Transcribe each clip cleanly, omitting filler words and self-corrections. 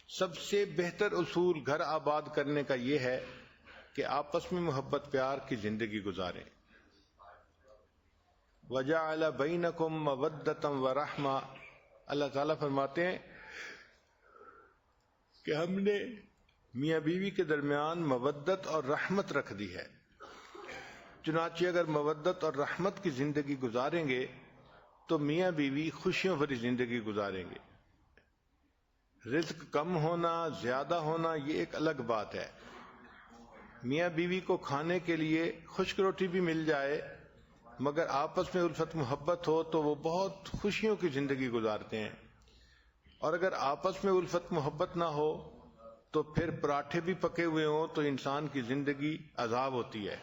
سب سے بہتر اصول گھر آباد کرنے کا یہ ہے کہ آپس میں محبت پیار کی زندگی گزاریں. وَجَعَلَ بَيْنَكُمْ مَوَدَّةً وَرَحْمَةً، اللہ تعالیٰ فرماتے ہیں کہ ہم نے میاں بیوی کے درمیان مودت اور رحمت رکھ دی ہے. چنانچہ اگر مودت اور رحمت کی زندگی گزاریں گے تو میاں بیوی خوشیوں بھری زندگی گزاریں گے. رزق کم ہونا زیادہ ہونا یہ ایک الگ بات ہے. میاں بیوی کو کھانے کے لیے خشک روٹی بھی مل جائے مگر آپس میں الفت محبت ہو تو وہ بہت خوشیوں کی زندگی گزارتے ہیں. اور اگر آپس میں الفت محبت نہ ہو تو پھر پراٹھے بھی پکے ہوئے ہوں تو انسان کی زندگی عذاب ہوتی ہے.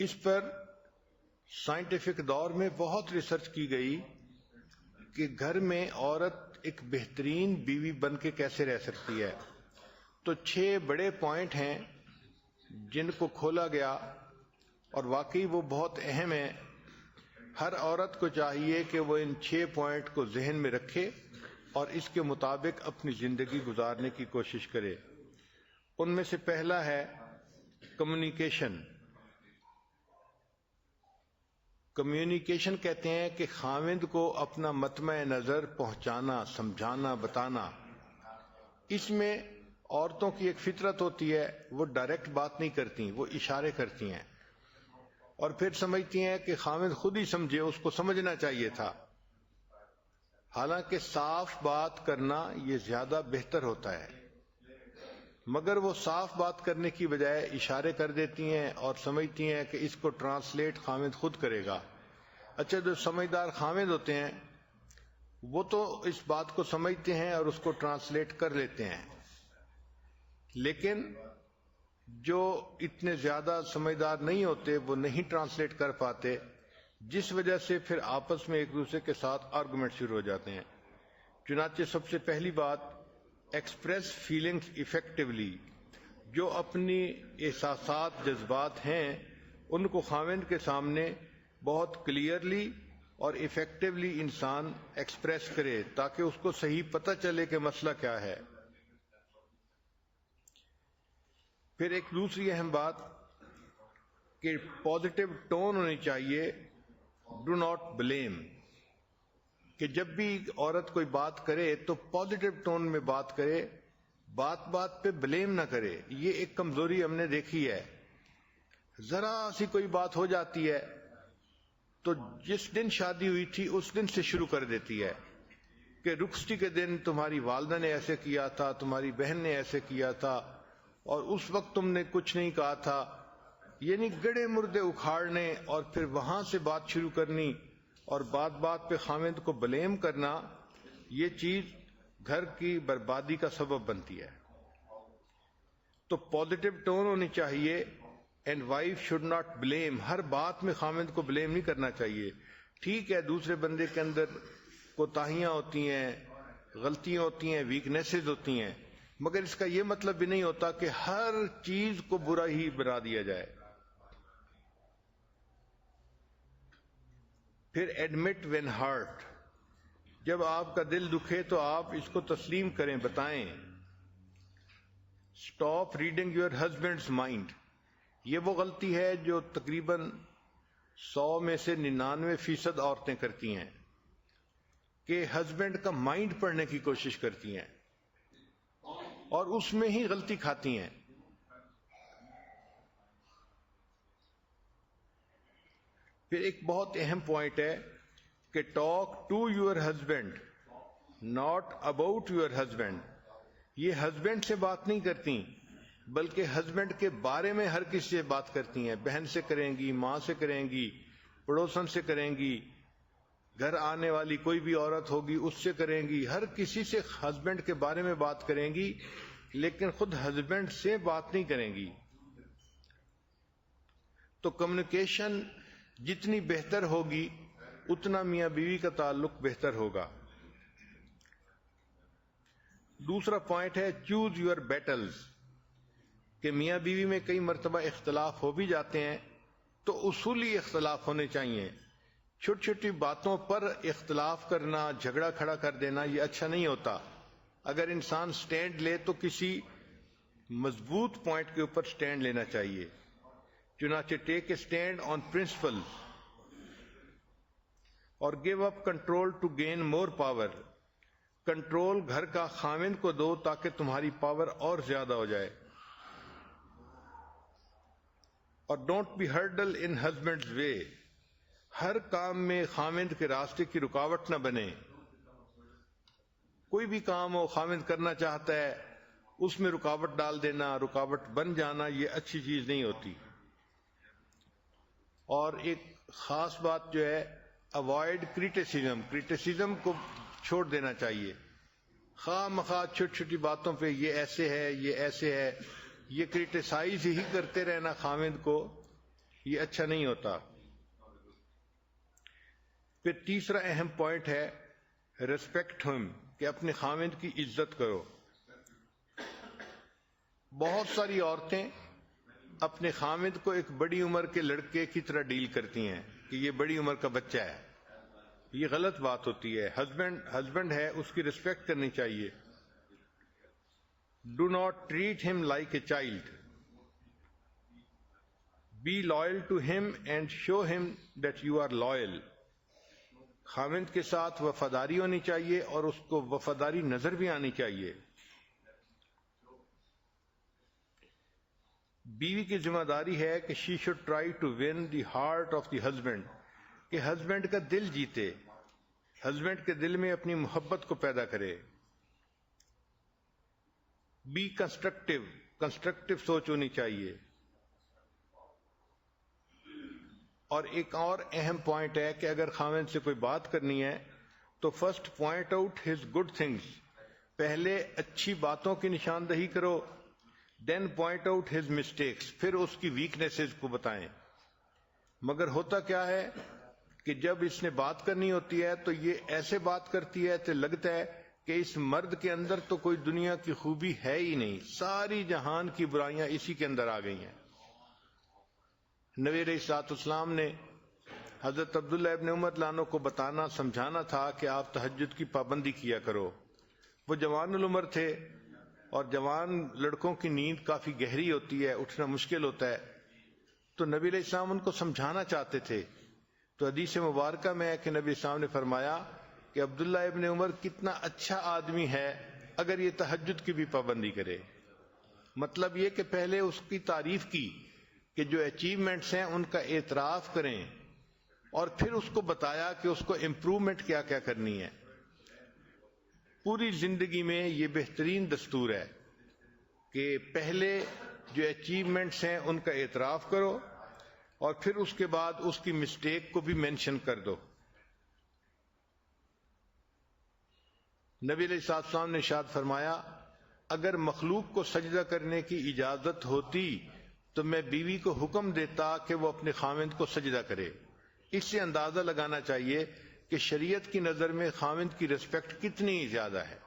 اس پر سائنٹیفک دور میں بہت ریسرچ کی گئی کہ گھر میں عورت ایک بہترین بیوی بن کے کیسے رہ سکتی ہے. تو 6 بڑے پوائنٹ ہیں جن کو کھولا گیا اور واقعی وہ بہت اہم ہیں. ہر عورت کو چاہیے کہ وہ ان 6 پوائنٹ کو ذہن میں رکھے اور اس کے مطابق اپنی زندگی گزارنے کی کوشش کرے. ان میں سے پہلا ہے کمیونیکیشن. کمیونیکیشن کہتے ہیں کہ خاوند کو اپنا مطمع نظر پہنچانا، سمجھانا، بتانا. اس میں عورتوں کی ایک فطرت ہوتی ہے، وہ ڈائریکٹ بات نہیں کرتی، وہ اشارے کرتی ہیں اور پھر سمجھتی ہیں کہ خاوند خود ہی سمجھے، اس کو سمجھنا چاہیے تھا. حالانکہ صاف بات کرنا یہ زیادہ بہتر ہوتا ہے، مگر وہ صاف بات کرنے کی بجائے اشارے کر دیتی ہیں اور سمجھتی ہیں کہ اس کو ٹرانسلیٹ خاوند خود کرے گا. اچھا، جو سمجھدار خاوند ہوتے ہیں وہ تو اس بات کو سمجھتے ہیں اور اس کو ٹرانسلیٹ کر لیتے ہیں، لیکن جو اتنے زیادہ سمجھدار نہیں ہوتے وہ نہیں ٹرانسلیٹ کر پاتے، جس وجہ سے پھر آپس میں ایک دوسرے کے ساتھ آرگومنٹ شروع ہو جاتے ہیں. چنانچہ سب سے پہلی بات ایکسپریس فیلنگز افیکٹولی. جو اپنی احساسات جذبات ہیں ان کو خاوند کے سامنے بہت کلیئرلی اور افیکٹولی انسان ایکسپریس کرے تاکہ اس کو صحیح پتہ چلے کہ مسئلہ کیا ہے. پھر ایک دوسری اہم بات کہ پازیٹو ٹون ہونی چاہیے. Do not blame. کہ جب بھی عورت کوئی بات کرے تو پازیٹو ٹون میں بات کرے، بات بات پہ بلیم نہ کرے. یہ ایک کمزوری ہم نے دیکھی ہے. ذرا سی کوئی بات ہو جاتی ہے تو جس دن شادی ہوئی تھی اس دن سے شروع کر دیتی ہے کہ رخصتی کے دن تمہاری والدہ نے ایسے کیا تھا، تمہاری بہن نے ایسے کیا تھا اور اس وقت تم نے کچھ نہیں کہا تھا. یعنی گڑے مردے اکھاڑنے اور پھر وہاں سے بات شروع کرنی اور بات بات پہ خاوند کو بلیم کرنا، یہ چیز گھر کی بربادی کا سبب بنتی ہے. تو پازیٹو ٹون ہونی چاہیے. And wife should not blame. ہر بات میں خاوند کو بلیم نہیں کرنا چاہیے. ٹھیک ہے دوسرے بندے کے اندر کوتاہیاں ہوتی ہیں، غلطیاں ہوتی ہیں، ویکنیسز ہوتی ہیں، مگر اس کا یہ مطلب بھی نہیں ہوتا کہ ہر چیز کو برا ہی بنا دیا جائے. پھر ایڈمٹ وین ہرٹ. جب آپ کا دل دکھے تو آپ اس کو تسلیم کریں، بتائیں. Stop reading your husbands mind. یہ وہ غلطی ہے جو تقریباً 100 میں سے 99% عورتیں کرتی ہیں کہ ہسبینڈ کا مائنڈ پڑھنے کی کوشش کرتی ہیں اور اس میں ہی غلطی کھاتی ہیں. پھر ایک بہت اہم پوائنٹ ہے کہ talk to your husband not about your husband. یہ ہسبینڈ سے بات نہیں کرتی بلکہ ہسبینڈ کے بارے میں ہر کسی سے بات کرتی ہیں. بہن سے کریں گی، ماں سے کریں گی، پڑوسن سے کریں گی، گھر آنے والی کوئی بھی عورت ہوگی اس سے کریں گی، ہر کسی سے ہسبینڈ کے بارے میں بات کریں گی لیکن خود ہسبینڈ سے بات نہیں کریں گی. تو کمیونیکیشن جتنی بہتر ہوگی اتنا میاں بیوی کا تعلق بہتر ہوگا. دوسرا پوائنٹ ہے چوز یور بیٹلز. کہ میاں بیوی میں کئی مرتبہ اختلاف ہو بھی جاتے ہیں تو اصولی اختلاف ہونے چاہیے. چھوٹی چھوٹی باتوں پر اختلاف کرنا، جھگڑا کھڑا کر دینا، یہ اچھا نہیں ہوتا. اگر انسان سٹینڈ لے تو کسی مضبوط پوائنٹ کے اوپر سٹینڈ لینا چاہیے. چنانچہ take a stand on principle اور give up control to gain more power. Control گھر کا خاوند کو دو تاکہ تمہاری پاور اور زیادہ ہو جائے. اور don't be hurdle in husband's way. ہر کام میں خاوند کے راستے کی رکاوٹ نہ بنے. کوئی بھی کام ہو، خاوند کرنا چاہتا ہے، اس میں رکاوٹ ڈال دینا، رکاوٹ بن جانا، یہ اچھی چیز نہیں ہوتی. اور ایک خاص بات جو ہے، اوائڈ کریٹیسزم. کریٹیسزم کو چھوڑ دینا چاہیے. خواہ مخواہ چھوٹی چھوٹی باتوں پہ یہ ایسے ہے، یہ ایسے ہے، یہ کریٹیسائز ہی کرتے رہنا خاوند کو، یہ اچھا نہیں ہوتا. پھر تیسرا اہم پوائنٹ ہے ریسپیکٹ ہم، کہ اپنے خاوند کی عزت کرو. بہت ساری عورتیں اپنے خاوند کو ایک بڑی عمر کے لڑکے کی طرح ڈیل کرتی ہیں کہ یہ بڑی عمر کا بچہ ہے. یہ غلط بات ہوتی ہے. ہسبینڈ ہے، اس کی ریسپیکٹ کرنی چاہیے. Do not treat him like a child. Be loyal to him and show him that you are loyal. خاوند کے ساتھ وفاداری ہونی چاہیے اور اس کو وفاداری نظر بھی آنی چاہیے. بیوی کی ذمہ داری ہے کہ she should try to win the heart of the husband, کہ ہسبینڈ کا دل جیتے، ہسبینڈ کے دل میں اپنی محبت کو پیدا کرے. بی کنسٹرکٹیو سوچ ہونی چاہیے. اور ایک اور اہم پوائنٹ ہے کہ اگر خاوند سے کوئی بات کرنی ہے تو first point out his good things. پہلے اچھی باتوں کی نشاندہی کرو، دین پوائنٹ آؤٹ ہز مسٹیکس، پھر اس کی ویکنیسز کو بتائیں. مگر ہوتا کیا ہے کہ جب اس نے بات کرنی ہوتی ہے تو یہ ایسے بات کرتی ہے تو لگتا ہے کہ اس مرد کے اندر تو کوئی دنیا کی خوبی ہے ہی نہیں، ساری جہان کی برائیاں اسی کے اندر آ گئی ہیں. نبی علیہ الصلوۃ والسلام نے حضرت عبداللہ ابن عمر لانو کو بتانا، سمجھانا تھا کہ آپ تہجد کی پابندی کیا کرو. وہ جوان العمر تھے اور جوان لڑکوں کی نیند کافی گہری ہوتی ہے، اٹھنا مشکل ہوتا ہے. تو نبی علیہ السلام ان کو سمجھانا چاہتے تھے. تو حدیث مبارکہ میں ہے کہ نبی السلام نے فرمایا کہ عبداللہ ابن عمر کتنا اچھا آدمی ہے اگر یہ تہجد کی بھی پابندی کرے. مطلب یہ کہ پہلے اس کی تعریف کی کہ جو اچیومنٹس ہیں ان کا اعتراف کریں، اور پھر اس کو بتایا کہ اس کو امپروومنٹ کیا کیا کرنی ہے. پوری زندگی میں یہ بہترین دستور ہے کہ پہلے جو اچیومنٹس ہیں ان کا اعتراف کرو اور پھر اس کے بعد اس کی مسٹیک کو بھی مینشن کر دو. نبی علیہ السلام نے ارشاد فرمایا اگر مخلوق کو سجدہ کرنے کی اجازت ہوتی تو میں بیوی کو حکم دیتا کہ وہ اپنے خاوند کو سجدہ کرے. اس سے اندازہ لگانا چاہیے کہ شریعت کی نظر میں خاوند کی ریسپیکٹ کتنی زیادہ ہے.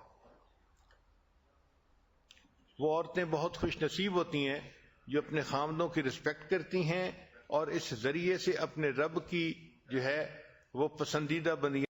وہ عورتیں بہت خوش نصیب ہوتی ہیں جو اپنے خاوندوں کی ریسپیکٹ کرتی ہیں اور اس ذریعے سے اپنے رب کی جو ہے وہ پسندیدہ بندی